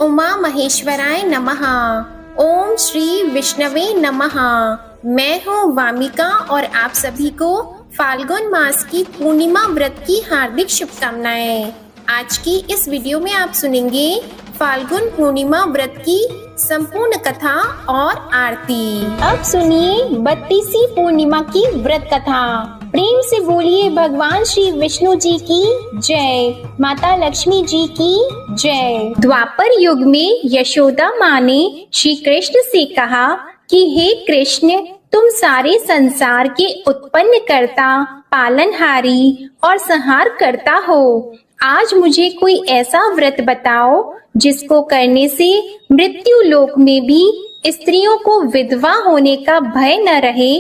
उमा महेश्वराय नमः। ओम श्री विष्णवे नमः। मैं हूँ वामिका और आप सभी को फाल्गुन मास की पूर्णिमा व्रत की हार्दिक शुभकामनाएं। आज की इस वीडियो में आप सुनेंगे फाल्गुन पूर्णिमा व्रत की संपूर्ण कथा और आरती। अब सुनिए 32वीं पूर्णिमा की व्रत कथा। प्रेम से बोलिए भगवान श्री विष्णु जी की जय, माता लक्ष्मी जी की जय। द्वापर युग में यशोदा माँ ने श्री कृष्ण से कहा कि हे कृष्ण, तुम सारे संसार के उत्पन्न करता, पालनहारी और संहार करता हो। आज मुझे कोई ऐसा व्रत बताओ जिसको करने से मृत्यु लोक में भी स्त्रियों को विधवा होने का भय न रहे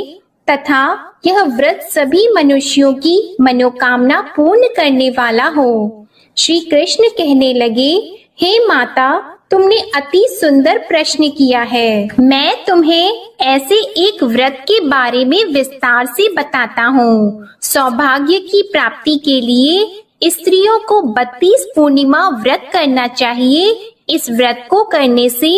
तथा यह व्रत सभी मनुष्यों की मनोकामना पूर्ण करने वाला हो। श्री कृष्ण कहने लगे, हे माता, तुमने अति सुंदर प्रश्न किया है। मैं तुम्हें ऐसे एक व्रत के बारे में विस्तार से बताता हूँ। सौभाग्य की प्राप्ति के लिए स्त्रियों को 32 पूर्णिमा व्रत करना चाहिए। इस व्रत को करने से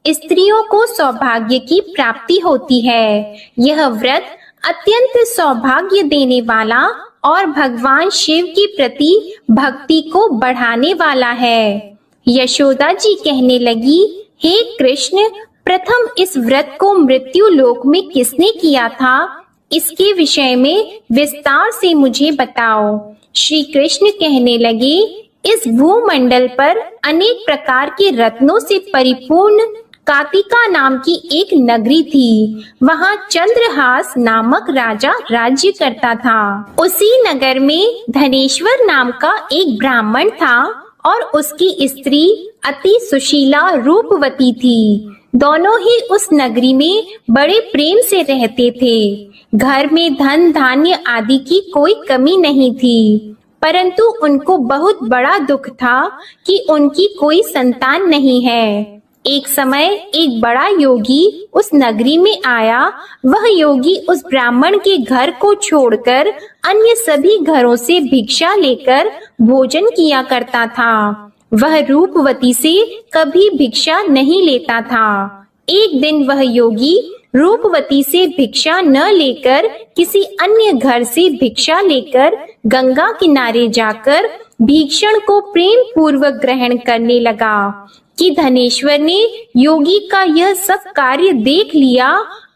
स्त्रियों को सौभाग्य की प्राप्ति होती है। यह व्रत अत्यंत सौभाग्य देने वाला और भगवान शिव के प्रति भक्ति को बढ़ाने वाला है। यशोदा जी कहने लगी, हे कृष्ण, प्रथम इस व्रत को मृत्यु लोक में किसने किया था? इसके विषय में विस्तार से मुझे बताओ। श्री कृष्ण कहने लगे, इस भूमंडल पर अनेक प्रकार के रत्नों से परिपूर्ण कातिका नाम की एक नगरी थी। वहाँ चंद्रहास नामक राजा राज्य करता था। उसी नगर में धनेश्वर नाम का एक ब्राह्मण था और उसकी स्त्री अति सुशीला रूपवती थी। दोनों ही उस नगरी में बड़े प्रेम से रहते थे। घर में धन धान्य आदि की कोई कमी नहीं थी, परंतु उनको बहुत बड़ा दुख था कि उनकी कोई संतान नहीं है। एक समय एक बड़ा योगी उस नगरी में आया। वह योगी उस ब्राह्मण के घर को छोड़कर अन्य सभी घरों से भिक्षा लेकर भोजन किया करता था। वह रूपवती से कभी भिक्षा नहीं लेता था। एक दिन वह योगी रूपवती से भिक्षा न लेकर किसी अन्य घर से भिक्षा लेकर गंगा किनारे जाकर भीक्षण को प्रेम पूर्वक ग्रहण करने लगा कि धनेश्वर ने योगी का यह सब कार्य देख लिया।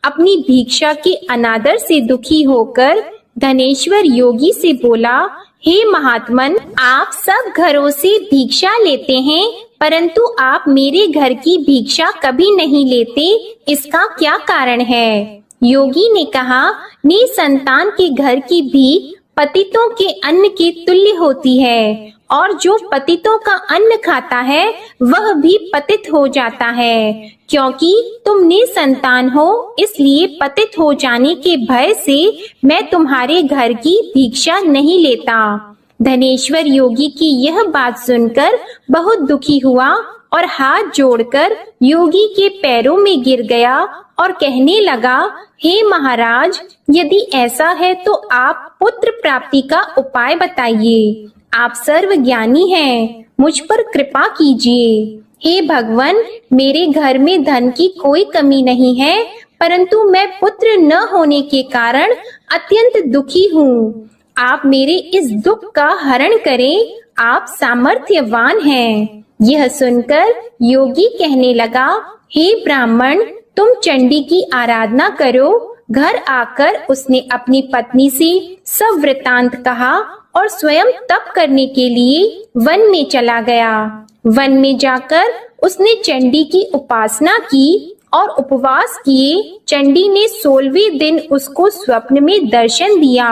अपनी भिक्षा के अनादर से दुखी होकर धनेश्वर योगी से बोला, हे महात्मन, आप सब घरों से भिक्षा लेते हैं, परंतु आप मेरे घर की भिक्षा कभी नहीं लेते, इसका क्या कारण है? योगी ने कहा, निसंतान के घर की भीख पतितों के अन्न के तुल्य होती है और जो पतितों का अन्न खाता है वह भी पतित हो जाता है। क्योंकि तुम निसंतान हो, इसलिए पतित हो जाने के भय से मैं तुम्हारे घर की भिक्षा नहीं लेता। धनेश्वर योगी की यह बात सुनकर बहुत दुखी हुआ और हाथ जोड़कर योगी के पैरों में गिर गया और कहने लगा, हे महाराज, यदि ऐसा है तो आप पुत्र प्राप्ति का उपाय बताइए। आप सर्वज्ञानी हैं, मुझ पर कृपा कीजिए। हे भगवान, मेरे घर में धन की कोई कमी नहीं है, परंतु मैं पुत्र न होने के कारण अत्यंत दुखी हूँ। आप मेरे इस दुख का हरण करें, आप सामर्थ्यवान हैं। यह सुनकर योगी कहने लगा, हे ब्राह्मण, तुम चंडी की आराधना करो। घर आकर उसने अपनी पत्नी से सब वृतांत कहा और स्वयं तप करने के लिए वन में चला गया। वन में जाकर उसने चंडी की उपासना की और उपवास किए। चंडी ने 16वें दिन उसको स्वप्न में दर्शन दिया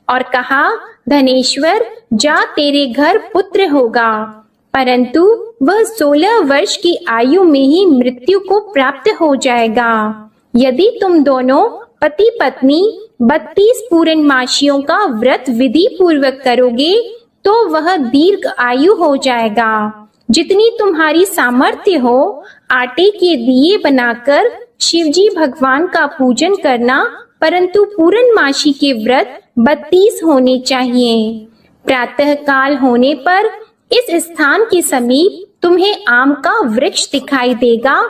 और कहा, धनेश्वर, जा, तेरे घर पुत्र होगा। परंतु वह 16 वर्ष की आयु में ही मृत्यु को प्राप्त हो जाएगा। यदि तुम दोनों पति पत्नी 32 पूर्णमासियों का व्रत विधि पूर्वक करोगे तो वह दीर्घ आयु हो जाएगा। जितनी तुम्हारी सामर्थ्य हो, आटे के दिए बनाकर शिवजी भगवान का पूजन करना, परंतु पूर्णमासी के व्रत 32 होने चाहिए। प्रातः काल होने पर इस स्थान के समीप तुम्हें आम का वृक्ष दिखाई देगा।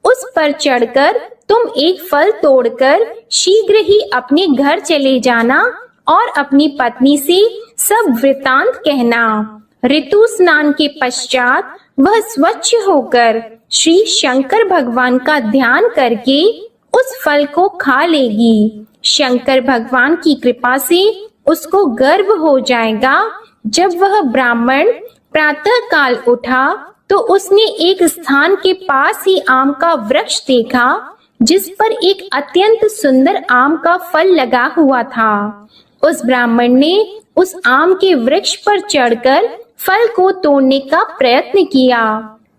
उस पर चढ़कर तुम एक फल तोड़कर शीघ्र ही अपने घर चले जाना और अपनी पत्नी से सब वृतांत कहना। ऋतु स्नान के पश्चात वह स्वच्छ होकर श्री शंकर भगवान का ध्यान करके उस फल को खा लेगी। शंकर भगवान की कृपा से उसको गर्व हो जाएगा। जब वह ब्राह्मण प्रातः काल उठा तो उसने एक स्थान के पास ही आम का वृक्ष देखा, जिस पर एक अत्यंत सुंदर आम का फल लगा हुआ था। उस ब्राह्मण ने उस आम के वृक्ष पर चढ़कर फल को तोड़ने का प्रयत्न किया,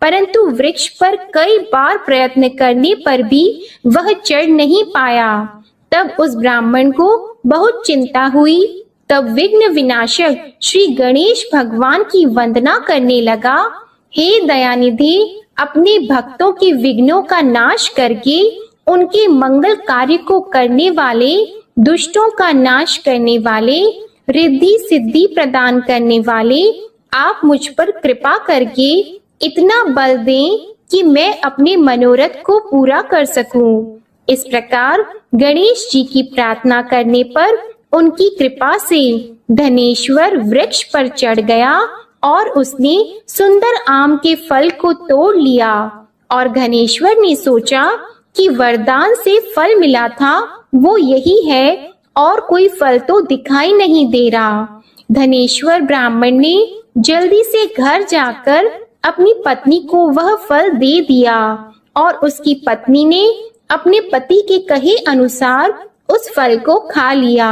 परंतु वृक्ष पर कई बार प्रयत्न करने पर भी वह चढ़ नहीं पाया। तब उस ब्राह्मण को बहुत चिंता हुई। तब विघ्न विनाशक श्री गणेश भगवान की वंदना करने लगा। हे दयानिधि, अपने भक्तों के विघ्नों का नाश करके उनके मंगल कार्य को करने वाले, दुष्टों का नाश करने वाले, रिद्धि सिद्धि प्रदान करने वाले, आप मुझ पर कृपा करके इतना बल दें कि मैं अपने मनोरथ को पूरा कर सकूं। इस प्रकार गणेश जी की प्रार्थना करने पर उनकी कृपा से धनेश्वर वृक्ष पर चढ़ गया और उसने सुंदर आम के फल को तोड़ लिया। और धनेश्वर ने सोचा कि वरदान से फल मिला था वो यही है और कोई फल तो दिखाई नहीं दे रहा। धनेश्वर ब्राह्मण ने जल्दी से घर जाकर अपनी पत्नी को वह फल दे दिया और उसकी पत्नी ने अपने पति के कहे अनुसार उस फल को खा लिया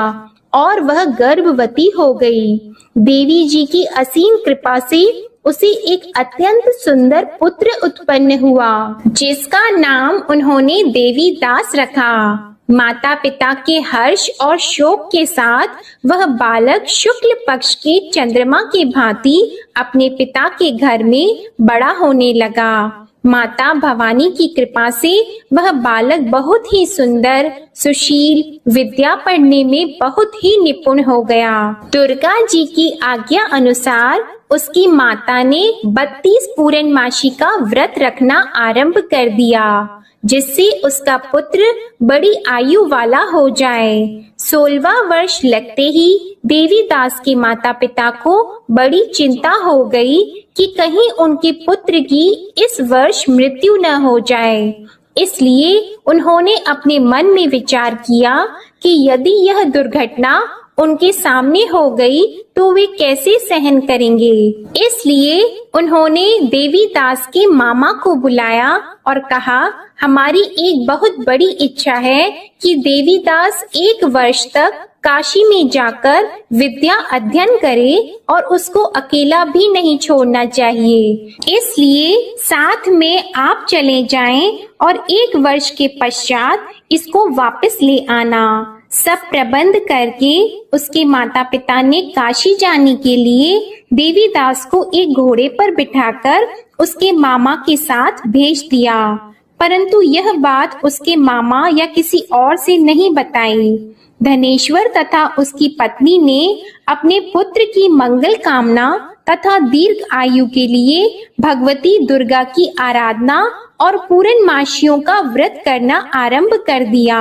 और वह गर्भवती हो गई। देवी जी की असीम कृपा से उसे एक अत्यंत सुंदर पुत्र उत्पन्न हुआ, जिसका नाम उन्होंने देवी दास रखा। माता पिता के हर्ष और शोक के साथ वह बालक शुक्ल पक्ष के चंद्रमा के भांति अपने पिता के घर में बड़ा होने लगा। माता भवानी की कृपा से वह बालक बहुत ही सुंदर, सुशील, विद्या पढ़ने में बहुत ही निपुण हो गया। दुर्गा जी की आज्ञा अनुसार उसकी माता ने 32 पूर्णमासी का व्रत रखना आरंभ कर दिया, जिससे उसका पुत्र बड़ी आयु वाला हो जाए। 16वां वर्ष लगते ही देवीदास के माता पिता को बड़ी चिंता हो गई कि कहीं उनके पुत्र की इस वर्ष मृत्यु न हो जाए। इसलिए उन्होंने अपने मन में विचार किया कि यदि यह दुर्घटना उनके सामने हो गई तो वे कैसे सहन करेंगे। इसलिए उन्होंने देवीदास के मामा को बुलाया और कहा, हमारी एक बहुत बड़ी इच्छा है कि देवीदास 1 वर्ष तक काशी में जाकर विद्या अध्ययन करे और उसको अकेला भी नहीं छोड़ना चाहिए। इसलिए साथ में आप चले जाएं और 1 वर्ष के पश्चात इसको वापस ले आना। सब प्रबंध करके उसके माता पिता ने काशी जाने के लिए देवीदास को एक घोड़े पर बिठाकर उसके मामा के साथ भेज दिया, परंतु यह बात उसके मामा या किसी और से नहीं बताई। धनेश्वर तथा उसकी पत्नी ने अपने पुत्र की मंगल कामना तथा दीर्घ आयु के लिए भगवती दुर्गा की आराधना और पूर्णमासियों का व्रत करना आरंभ कर दिया।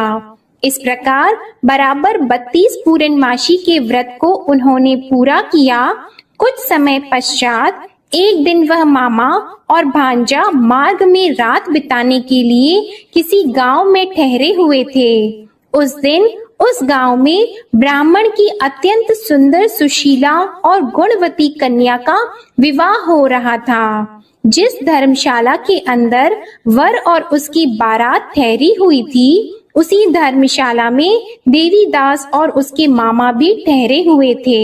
इस प्रकार बराबर 32 पूर्णमासी के व्रत को उन्होंने पूरा किया। कुछ समय पश्चात एक दिन वह मामा और भांजा मार्ग में रात बिताने के लिए किसी गांव में ठहरे हुए थे। उस दिन उस गांव में ब्राह्मण की अत्यंत सुंदर, सुशीला और गुणवती कन्या का विवाह हो रहा था। जिस धर्मशाला के अंदर वर और उसकी बारात ठहरी हुई थी, उसी धर्मशाला में देवीदास और उसके मामा भी ठहरे हुए थे।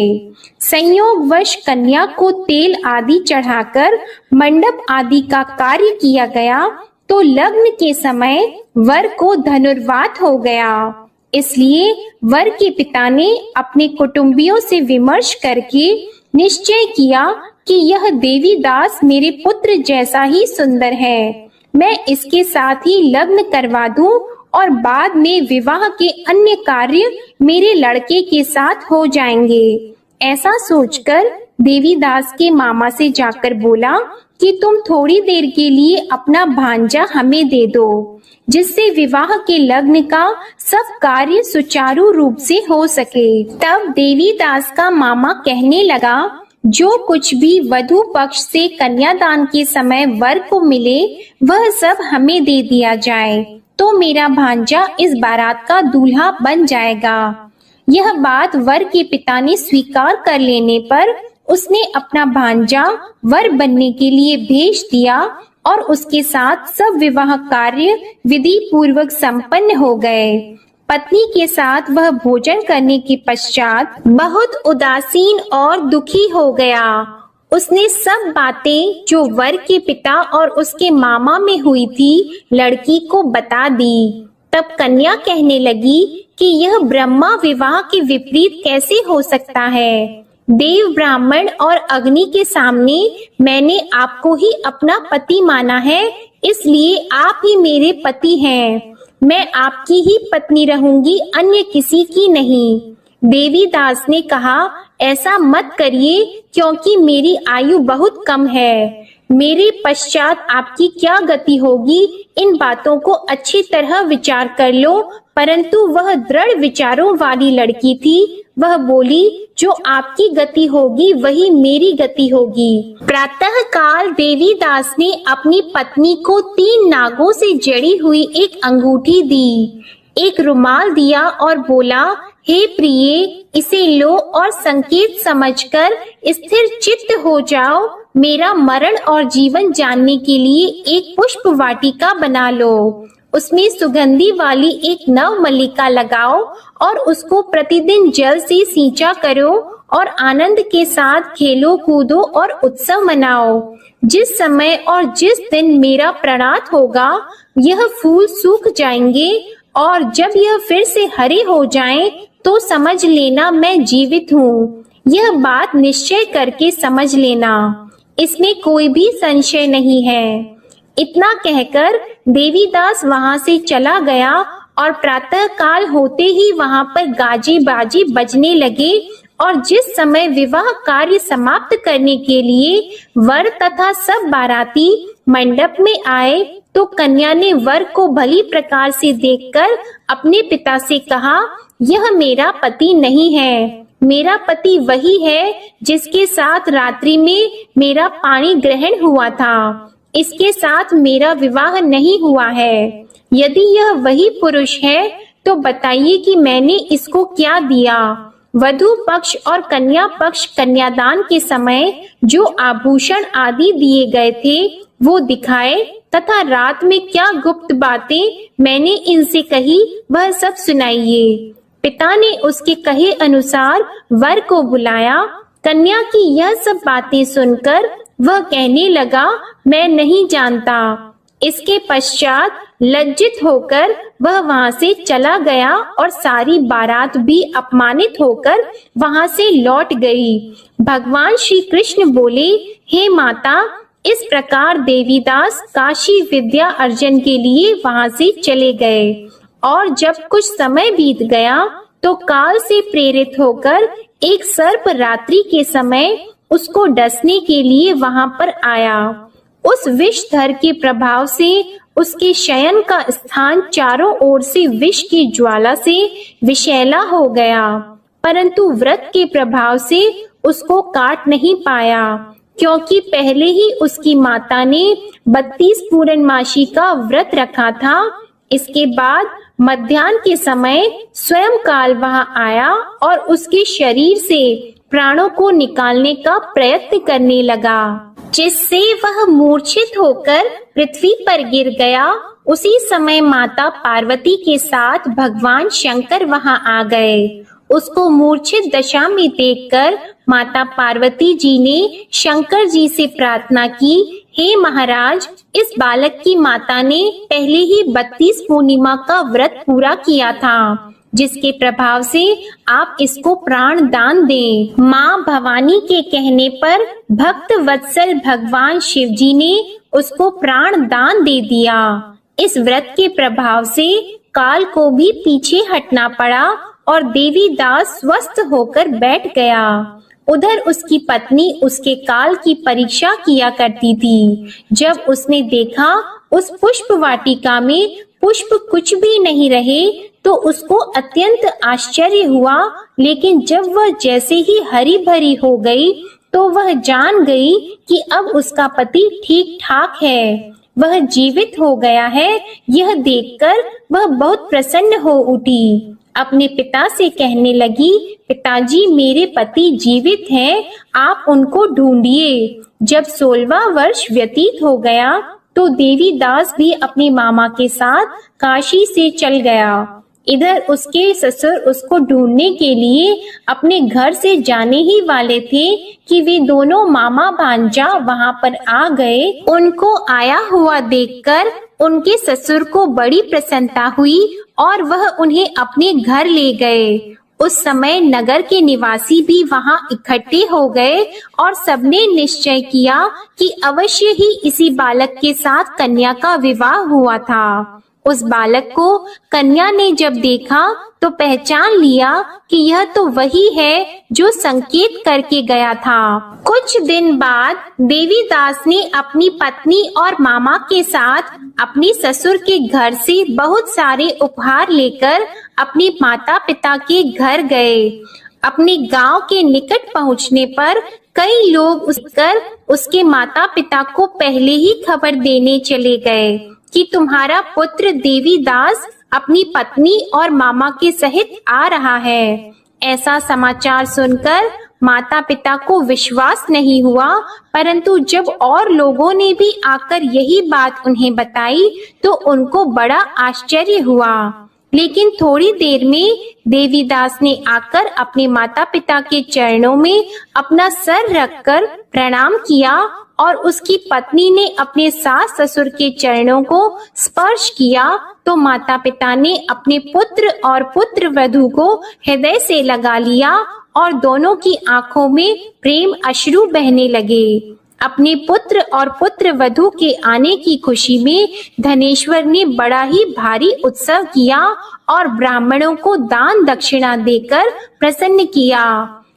संयोगवश कन्या को तेल आदि चढ़ाकर मंडप आदि का कार्य किया गया तो लग्न के समय वर को धनुर्वात हो गया। इसलिए वर के पिता ने अपने कुटुंबियों से विमर्श करके निश्चय किया कि यह देवीदास मेरे पुत्र जैसा ही सुंदर है, मैं इसके साथ ही लग्न करवा दूं और बाद में विवाह के अन्य कार्य मेरे लड़के के साथ हो जाएंगे। ऐसा सोचकर देवीदास के मामा से जाकर बोला कि तुम थोड़ी देर के लिए अपना भांजा हमें दे दो, जिससे विवाह के लग्न का सब कार्य सुचारू रूप से हो सके। तब देवीदास का मामा कहने लगा, जो कुछ भी वधू पक्ष से कन्यादान के समय वर को मिले वह सब हमें दे दिया जाए, तो मेरा भांजा इस बारात का दूल्हा बन जाएगा। यह बात वर के पिता ने स्वीकार कर लेने पर उसने अपना भांजा वर बनने के लिए भेज दिया और उसके साथ सब विवाह कार्य विधि पूर्वक संपन्न हो गए। पत्नी के साथ वह भोजन करने के पश्चात बहुत उदासीन और दुखी हो गया। उसने सब बातें जो वर के पिता और उसके मामा में हुई थी लड़की को बता दी। तब कन्या कहने लगी कि यह ब्रह्मा विवाह के विपरीत कैसे हो सकता है। देव, ब्राह्मण और अग्नि के सामने मैंने आपको ही अपना पति माना है, इसलिए आप ही मेरे पति हैं। मैं आपकी ही पत्नी रहूंगी, अन्य किसी की नहीं। देवीदास ने कहा, ऐसा मत करिए, क्योंकि मेरी आयु बहुत कम है। मेरे पश्चात आपकी क्या गति होगी, इन बातों को अच्छी तरह विचार कर लो। परंतु वह दृढ़ विचारों वाली लड़की थी। वह बोली, जो आपकी गति होगी वही मेरी गति होगी। प्रातः काल देवीदास ने अपनी पत्नी को 3 नागों से जड़ी हुई एक अंगूठी दी, एक रुमाल दिया और बोला, हे प्रिये, इसे लो और संकेत समझकर स्थिर चित्त हो जाओ। मेरा मरण और जीवन जानने के लिए एक पुष्प वाटिका बना लो। उसमें सुगंधी वाली एक नव मल्लिका लगाओ और उसको प्रतिदिन जल से सींचा करो और आनंद के साथ खेलो कूदो और उत्सव मनाओ। जिस समय और जिस दिन मेरा प्राणात होगा यह फूल सूख जाएंगे और जब यह फिर से हरे हो जाएं, तो समझ लेना मैं जीवित हूँ। यह बात निश्चय करके समझ लेना, इसमें कोई भी संशय नहीं है। इतना कहकर देवीदास वहां से चला गया और प्रातः काल होते ही वहां पर गाजे बाजे बजने लगे और जिस समय विवाह कार्य समाप्त करने के लिए वर तथा सब बाराती मंडप में आए, तो कन्या ने वर को भली प्रकार से देखकर अपने पिता से कहा, यह मेरा पति नहीं है। मेरा पति वही है जिसके साथ रात्रि में मेरा पानी ग्रहण हुआ था। इसके साथ मेरा विवाह नहीं हुआ है। यदि यह वही पुरुष है तो बताइए कि मैंने इसको क्या दिया। वधू पक्ष और कन्या पक्ष कन्यादान के समय जो आभूषण आदि दिए गए थे वो दिखाए तथा रात में क्या गुप्त बातें मैंने इनसे कही वह सब सुनाइए। पिता ने उसके कहे अनुसार वर को बुलाया। कन्या की यह सब बातें सुनकर वह कहने लगा, मैं नहीं जानता। इसके पश्चात लज्जित होकर वह वहां से चला गया और सारी बारात भी अपमानित होकर वहां से लौट गई। भगवान श्री कृष्ण बोले, हे माता, इस प्रकार देवीदास काशी विद्या अर्जन के लिए वहां से चले गए और जब कुछ समय बीत गया तो काल से प्रेरित होकर एक सर्प रात्रि के समय उसको डसने के लिए वहां पर आया। उस विषधर के प्रभाव से उसके शयन का स्थान चारों ओर से विष की ज्वाला से विषैला हो गया, परंतु व्रत के प्रभाव से उसको काट नहीं पाया, क्योंकि पहले ही उसकी माता ने 32 पूर्णमासी का व्रत रखा था। इसके बाद मध्याह्न के समय स्वयं काल वहां आया और उसके शरीर से प्राणों को निकालने का प्रयत्न करने लगा, जिससे वह मूर्छित होकर पृथ्वी पर गिर गया। उसी समय माता पार्वती के साथ भगवान शंकर वहां आ गए। उसको मूर्छित दशा में देखकर माता पार्वती जी ने शंकर जी से प्रार्थना की, हे महाराज, इस बालक की माता ने पहले ही 32 पूर्णिमा का व्रत पूरा किया था, जिसके प्रभाव से आप इसको प्राण दान दें। माँ भवानी के कहने पर भक्त वत्सल भगवान शिव जी ने उसको प्राण दान दे दिया। इस व्रत के प्रभाव से काल को भी पीछे हटना पड़ा और देवीदास स्वस्थ होकर बैठ गया। उधर उसकी पत्नी उसके काल की परीक्षा किया करती थी। जब उसने देखा उस पुष्प वाटिका में पुष्प कुछ भी नहीं रहे तो उसको अत्यंत आश्चर्य हुआ, लेकिन जब वह जैसे ही हरी भरी हो गई तो वह जान गई कि अब उसका पति ठीक ठाक है, वह जीवित हो गया है। यह देखकर वह बहुत प्रसन्न हो उठी। अपने पिता से कहने लगी, पिताजी मेरे पति जीवित हैं, आप उनको ढूंढिए। जब 16वां वर्ष व्यतीत हो गया तो देवीदास भी अपने मामा के साथ काशी से चल गया। इधर उसके ससुर उसको ढूंढने के लिए अपने घर से जाने ही वाले थे कि वे दोनों मामा भांजा वहां पर आ गए। उनको आया हुआ देखकर उनके ससुर को बड़ी प्रसन्नता हुई और वह उन्हें अपने घर ले गए। उस समय नगर के निवासी भी वहां इकट्ठे हो गए और सबने निश्चय किया कि अवश्य ही इसी बालक के साथ कन्या का विवाह हुआ था। उस बालक को कन्या ने जब देखा तो पहचान लिया कि यह तो वही है जो संकेत करके गया था। कुछ दिन बाद देवीदास ने अपनी पत्नी और मामा के साथ अपने ससुर के घर से बहुत सारे उपहार लेकर अपने माता पिता के घर गए। अपने गांव के निकट पहुंचने पर कई लोग उसके माता पिता को पहले ही खबर देने चले गए कि तुम्हारा पुत्र देवीदास अपनी पत्नी और मामा के सहित आ रहा है। ऐसा समाचार सुनकर माता पिता को विश्वास नहीं हुआ, परंतु जब और लोगों ने भी आकर यही बात उन्हें बताई तो उनको बड़ा आश्चर्य हुआ। लेकिन थोड़ी देर में देवीदास ने आकर अपने माता पिता के चरणों में अपना सर रखकर प्रणाम किया और उसकी पत्नी ने अपने सास ससुर के चरणों को स्पर्श किया तो माता पिता ने अपने पुत्र और पुत्र वधू को हृदय से लगा लिया और दोनों की आंखों में प्रेम अश्रु बहने लगे। अपने पुत्र और पुत्र वधू के आने की खुशी में धनेश्वर ने बड़ा ही भारी उत्सव किया और ब्राह्मणों को दान दक्षिणा देकर प्रसन्न किया।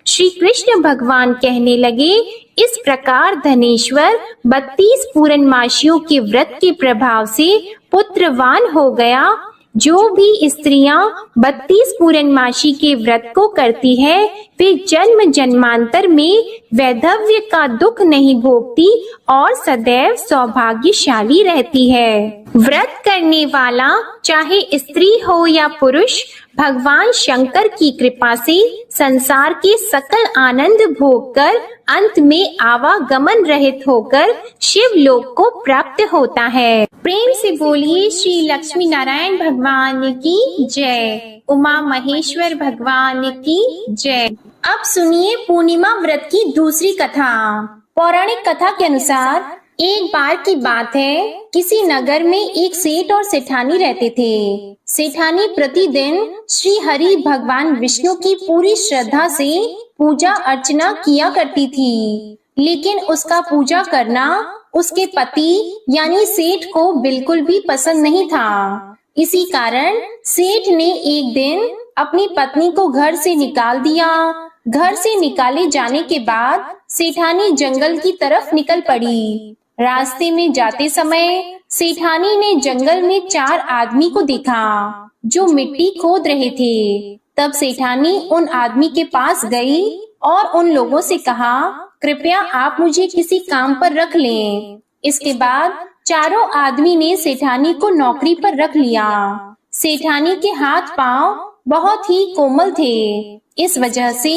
श्री कृष्ण भगवान कहने लगे, इस प्रकार धनेश्वर 32 पूर्णमासियों के व्रत के प्रभाव से पुत्रवान हो गया। जो भी स्त्रियां 32 पूर्णमासी के व्रत को करती है वे जन्म जन्मांतर में वैधव्य का दुख नहीं भोगती और सदैव सौभाग्यशाली रहती है। व्रत करने वाला चाहे स्त्री हो या पुरुष भगवान शंकर की कृपा से संसार के सकल आनंद भोगकर अंत में आवागमन रहित होकर शिव लोक को प्राप्त होता है। प्रेम से बोलिए श्री लक्ष्मी नारायण भगवान की जय, उमा महेश्वर भगवान की जय। अब सुनिए पूर्णिमा व्रत की दूसरी कथा। पौराणिक कथा के अनुसार एक बार की बात है, किसी नगर में एक सेठ और सेठानी रहते थे। सेठानी प्रतिदिन श्री हरि भगवान विष्णु की पूरी श्रद्धा से पूजा अर्चना किया करती थी, लेकिन उसका पूजा करना उसके पति यानी सेठ को बिल्कुल भी पसंद नहीं था। इसी कारण सेठ ने एक दिन अपनी पत्नी को घर से निकाल दिया। घर से निकाले जाने के बाद सेठानी जंगल की तरफ निकल पड़ी। रास्ते में जाते समय सेठानी ने जंगल में 4 आदमी को देखा जो मिट्टी खोद रहे थे। तब सेठानी उन आदमी के पास गई और उन लोगों से कहा, कृपया आप मुझे किसी काम पर रख लें। इसके बाद चारों आदमी ने सेठानी को नौकरी पर रख लिया। सेठानी के हाथ पांव बहुत ही कोमल थे, इस वजह से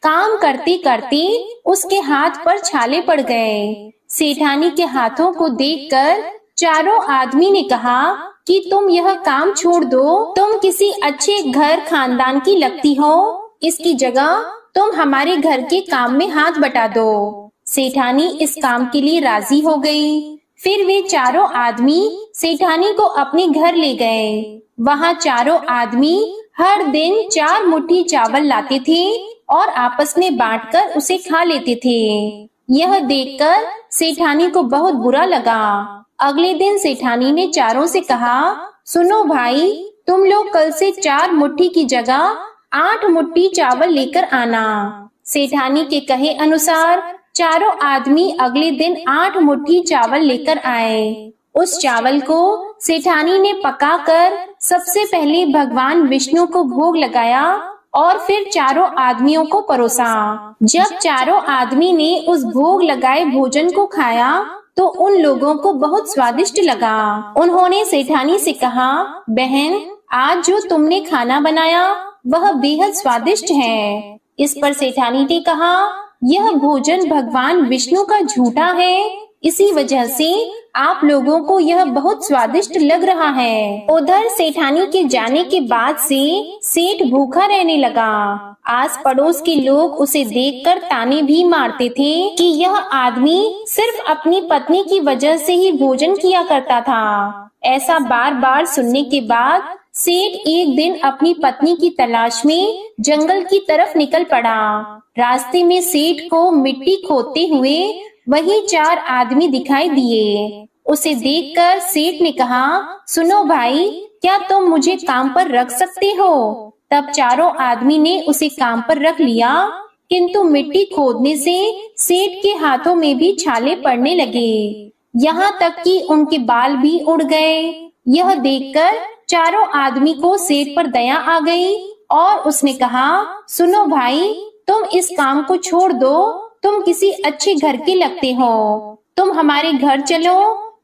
काम करते करते उसके हाथ पर छाले पड़ गए। सेठानी के हाथों को देखकर चारों आदमी ने कहा कि तुम यह काम छोड़ दो, तुम किसी अच्छे घर खानदान की लगती हो, इसकी जगह तुम हमारे घर के काम में हाथ बटा दो। सेठानी इस काम के लिए राजी हो गई। फिर वे चारों आदमी सेठानी को अपने घर ले गए। वहाँ चारों आदमी हर दिन 4 मुट्ठी चावल लाते थे और आपस में बांटकर उसे खा लेते थे। यह देखकर सेठानी को बहुत बुरा लगा। अगले दिन सेठानी ने चारों से कहा, सुनो भाई, तुम लोग कल से 4 मुट्ठी की जगह 8 मुट्ठी चावल लेकर आना। सेठानी के कहे अनुसार चारों आदमी अगले दिन 8 मुट्ठी चावल लेकर आए। उस चावल को सेठानी ने पकाकर सबसे पहले भगवान विष्णु को भोग लगाया और फिर चारों आदमियों को परोसा। जब चारों आदमी ने उस भोग लगाए भोजन को खाया तो उन लोगों को बहुत स्वादिष्ट लगा। उन्होंने सेठानी से कहा, बहन, आज जो तुमने खाना बनाया वह बेहद स्वादिष्ट है। इस पर सेठानी ने कहा, यह भोजन भगवान विष्णु का झूठा है, इसी वजह से आप लोगों को यह बहुत स्वादिष्ट लग रहा है। उधर सेठानी के जाने के बाद से सेठ भूखा रहने लगा। आस पड़ोस के लोग उसे देखकर ताने भी मारते थे कि यह आदमी सिर्फ अपनी पत्नी की वजह से ही भोजन किया करता था। ऐसा बार बार सुनने के बाद सेठ एक दिन अपनी पत्नी की तलाश में जंगल की तरफ निकल पड़ा। रास्ते में सेठ को मिट्टी खोदते हुए वही 4 आदमी दिखाई दिए। उसे देखकर सेठ ने कहा, सुनो भाई, क्या तुम मुझे काम पर रख सकते हो? तब चारों आदमी ने उसे काम पर रख लिया, किंतु मिट्टी खोदने से सेठ के हाथों में भी छाले पड़ने लगे, यहाँ तक कि उनके बाल भी उड़ गए। यह देखकर चारों आदमी को सेठ पर दया आ गई और उसने कहा, सुनो भाई, तुम इस काम को छोड़ दो, तुम किसी अच्छे घर के लगते हो, तुम हमारे घर चलो,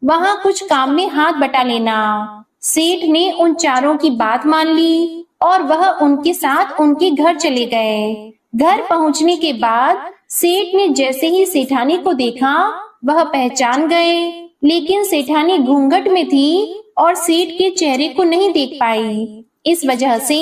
वहाँ कुछ काम में हाथ बटा लेना। सेठ ने उन चारों की बात मान ली और वह उनके साथ उनके घर चले गए। घर पहुँचने के बाद सेठ ने जैसे ही सेठानी को देखा वह पहचान गए, लेकिन सेठानी घूंघट में थी और सेठ के चेहरे को नहीं देख पाई। इस वजह से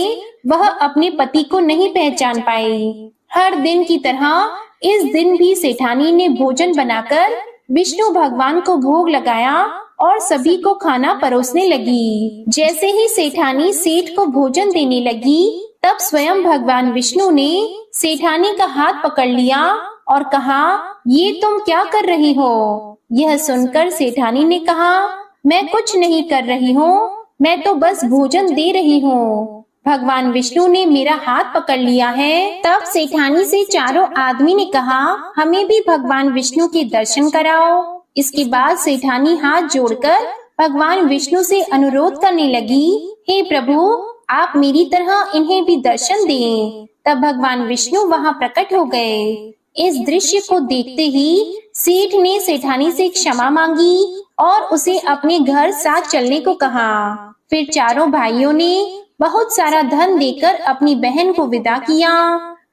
वह अपने पति को नहीं पहचान पाई। हर दिन की तरह इस दिन भी सेठानी ने भोजन बनाकर विष्णु भगवान को भोग लगाया और सभी को खाना परोसने लगी। जैसे ही सेठानी सेठ को भोजन देने लगी, तब स्वयं भगवान विष्णु ने सेठानी का हाथ पकड़ लिया और कहा, ये तुम क्या कर रही हो? यह सुनकर सेठानी ने कहा, मैं कुछ नहीं कर रही हूँ, मैं तो बस भोजन दे रही हूँ। भगवान विष्णु ने मेरा हाथ पकड़ लिया है। तब सेठानी से चारों आदमी ने कहा, हमें भी भगवान विष्णु के दर्शन कराओ। इसके बाद सेठानी हाथ जोड़कर भगवान विष्णु से अनुरोध करने लगी, हे प्रभु, आप मेरी तरह इन्हें भी दर्शन दें। तब भगवान विष्णु वहाँ प्रकट हो गए। इस दृश्य को देखते ही सेठ ने सेठानी से क्षमा मांगी और उसे अपने घर साथ चलने को कहा। फिर चारों भाइयों ने बहुत सारा धन देकर अपनी बहन को विदा किया।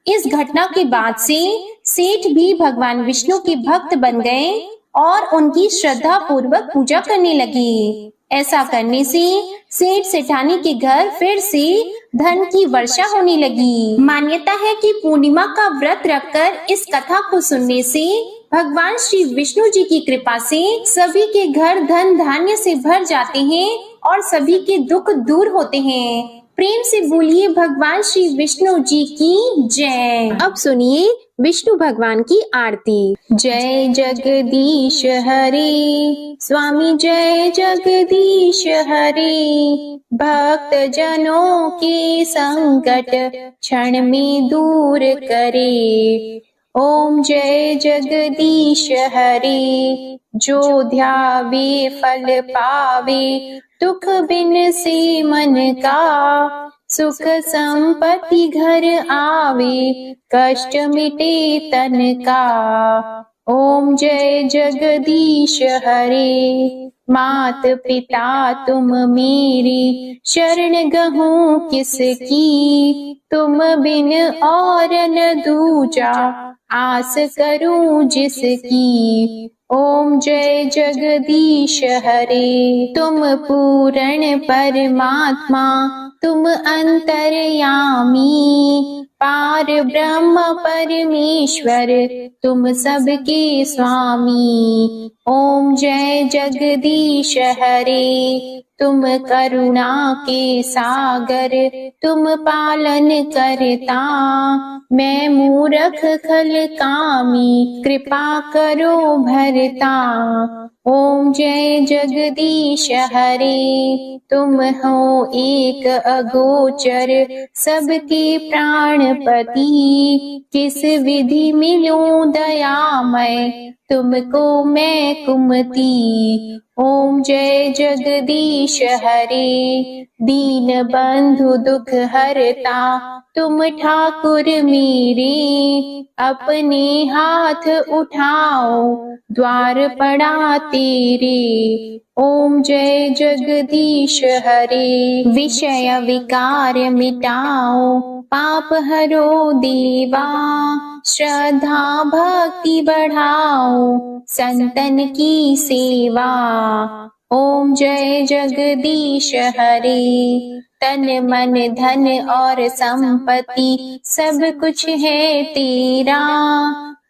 इस घटना के बाद से सेठ भी भगवान विष्णु के भक्त बन गए और उनकी श्रद्धा पूर्वक पूजा करने लगे। ऐसा करने से सेठ सेठानी के घर फिर से धन की वर्षा होने लगी। मान्यता है कि पूर्णिमा का व्रत रखकर इस कथा को सुनने से भगवान श्री विष्णु जी की कृपा से सभी के घर धन धान्य से भर जाते हैं और सभी के दुख दूर होते हैं। प्रेम से बोलिए भगवान श्री विष्णु जी की जय। अब सुनिए विष्णु भगवान की आरती। जय जगदीश हरे स्वामी, जय जगदीश हरे। भक्त जनों के संकट क्षण में दूर करे। ओम जय जगदीश हरे। जो ध्यावे फल पावे, दुख बिन से मन का। सुख संपत्ति घर आवे, कष्ट मिटे तन का। ओम जय जगदीश हरे। मात पिता तुम मेरी, शरण गहूं किसकी। तुम बिन और न दूजा, आस करूं जिसकी। ओम जय जगदीश हरे। तुम पूर्ण परमात्मा, तुम अंतर्यामी। पार ब्रह्म परमेश्वर, तुम सबके स्वामी। ओम जय जगदीश हरे। तुम करुणा के सागर, तुम पालन करता। मैं मूर्ख खल कामी, कृपा करो भरता। ओम जय जगदीश हरे, तुम हो एक अगोचर सबके प्राणपति, किस विधि मिलूं दयामय तुमको मैं कुमति। ओम जय जगदीश हरे, दीन बंधु दुख हरता तुम ठाकुर मेरे, अपने हाथ उठाओ द्वार पड़ा तेरे। ओम जय जगदीश हरे, विषय विकार मिटाओ पाप हरो देवा, श्रद्धा भक्ति बढ़ाओ संतन की सेवा। ओम जय जगदीश हरे, तन मन धन और संपत्ति सब कुछ है तेरा,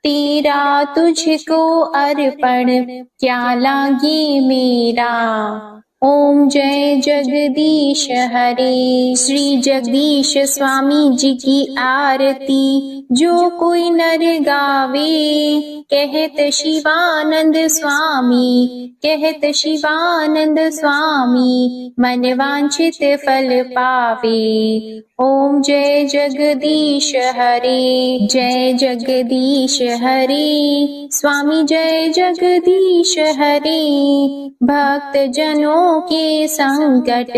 तेरा तुझको अर्पण क्या लागे मेरा। ओम जय जगदीश हरे, श्री जगदीश स्वामी जी की आरती जो कोई नर गावे, कहत शिवानंद स्वामी, कहत शिवानंद स्वामी, मन वांछित फल पावे। ओम जय जगदीश हरे, जय जगदीश हरे, स्वामी जय जगदीश हरे, भक्त जनों के संकट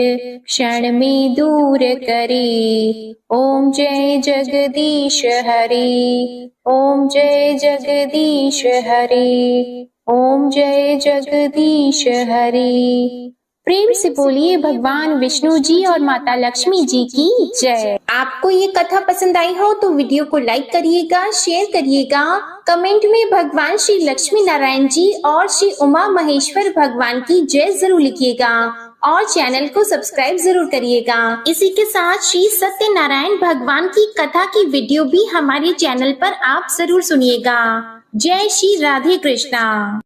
क्षण में दूर करे। ओम जय जगदीश हरे, ओम जय जगदीश हरे, ओम जय जगदीश हरे। प्रेम से बोलिए भगवान विष्णु जी और माता लक्ष्मी जी की जय। आपको ये कथा पसंद आई हो तो वीडियो को लाइक करिएगा, शेयर करिएगा, कमेंट में भगवान श्री लक्ष्मी नारायण जी और श्री उमा महेश्वर भगवान की जय जरूर लिखिएगा और चैनल को सब्सक्राइब जरूर करिएगा। इसी के साथ श्री सत्यनारायण भगवान की कथा की वीडियो भी हमारे चैनल पर आप जरूर सुनिएगा। जय श्री राधे कृष्णा।